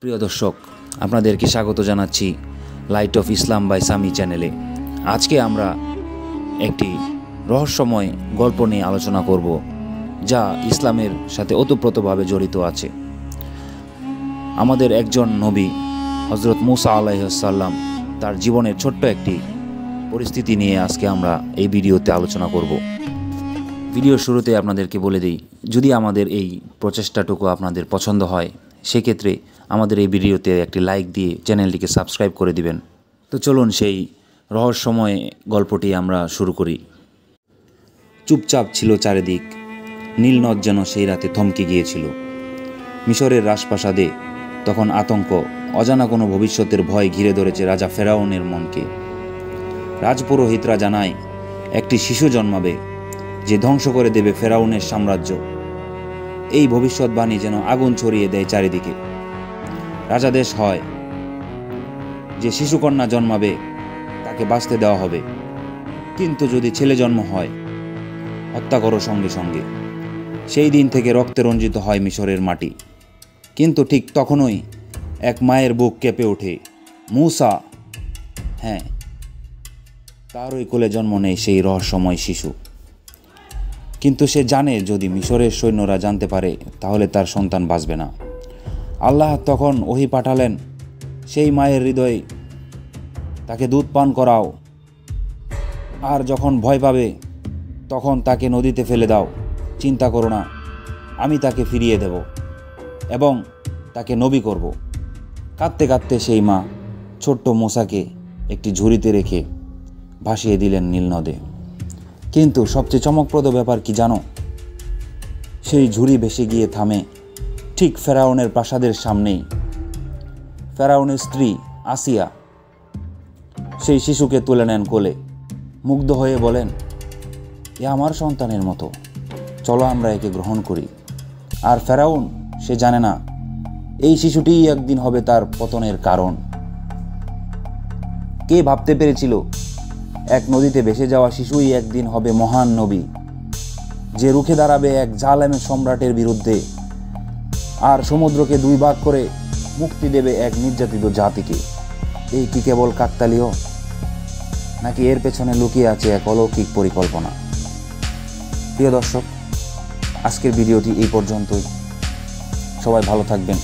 প্রিয় দর্শক, আপনাদেরকে স্বাগত জানাচ্ছি light of Islam by Sami চ্যানেলে। আজকে আমরা একটি রহস্যময় গল্প নিয়ে আলোচনা করব, যা ইসলামের সাথে ওতপ্রোতভাবে জড়িত আছে। আমাদের একজন নবী হযরত মুসা আলাইহিস সালাম তার জীবনের ছোট্ট একটি পরিস্থিতি নিয়ে আজকে আমরা এই ভিডিওতে আলোচনা করব। ভিডিওর শুরুতে আপনাদেরকে বলে দিই, যদি আমাদের এই প্রচেষ্টাটুকু আপনাদের পছন্দ হয়, সেক্ষেত্রে আমাদের এই ভিডিওতে একটি লাইক দিয়ে চ্যানেলটিকে সাবস্ক্রাইব করে দিবেন। তো চলুন সেই রহস্যময় গল্পটি আমরা শুরু করি। চুপচাপ ছিল চারিদিক, নীলনদ যেন সেই রাতে থমকে গিয়েছিল। মিশরের রাজপ্রাসাদে তখন আতঙ্ক, অজানা কোনো ভবিষ্যতের ভয় ঘিরে ধরেছে রাজা ফেরাউনের মনকে। রাজপুরোহিতরা জানায় একটি শিশু জন্মাবে, যে ধ্বংস করে দেবে ফেরাউনের সাম্রাজ্য। এই ভবিষ্যৎবাণী যেন আগুন ছড়িয়ে দেয় চারিদিকে। রাজাদেশ হয় যে শিশুকন্যা জন্মাবে তাকে বাঁচতে দেওয়া হবে, কিন্তু যদি ছেলে জন্ম হয় হত্যা করো সঙ্গে সঙ্গে। সেই দিন থেকে রক্তে রঞ্জিত হয় মিশরের মাটি। কিন্তু ঠিক তখনই এক মায়ের বুক কেঁপে ওঠে। মুসা, হ্যাঁ, তারই কোলে জন্ম নেয় সেই রহস্যময় শিশু। কিন্তু সে জানে, যদি মিশরের সৈন্যরা জানতে পারে তাহলে তার সন্তান বাঁচবে না। আল্লাহ তখন ওহী পাঠালেন, সেই মায়ের হৃদয়ে তাকে দুধ পান করাও, আর যখন ভয় পাবে তখন তাকে নদীতে ফেলে দাও। চিন্তা করো না, আমি তাকে ফিরিয়ে দেব এবং তাকে নবী করব। কাঁদতে কাঁদতে সেই মা ছোট্ট মুসাকে একটি ঝুড়িতে রেখে ভাসিয়ে দিলেন নীলনদে। কিন্তু সবচেয়ে চমকপ্রদ ব্যাপার কি জানো? সেই ঝুড়ি ভেসে গিয়ে থামে ঠিক ফেরাউনের প্রাসাদের সামনেই। ফেরাউনের স্ত্রী আসিয়া সেই শিশুকে তুলে নেন কোলে, মুগ্ধ হয়ে বলেন, এ আমার সন্তানের মতো, চলো আমরা একে গ্রহণ করি। আর ফেরাউন, সে জানে না এই শিশুটিই একদিন হবে তার পতনের কারণ। কে ভাবতে পেরেছিল এক নদীতে ভেসে যাওয়া শিশুই একদিন হবে মহান নবী, যে রুখে দাঁড়াবে এক জালেম সম্রাটের বিরুদ্ধে, আর সমুদ্রকে দুই ভাগ করে মুক্তি দেবে এক নির্যাতিত জাতিকে। এই কি কেবল কাকতালীয়, নাকি এর পেছনে লুকিয়ে আছে এক অলৌকিক পরিকল্পনা? প্রিয় দর্শক, আজকের ভিডিওটি এই পর্যন্তই। সবাই ভালো থাকবেন।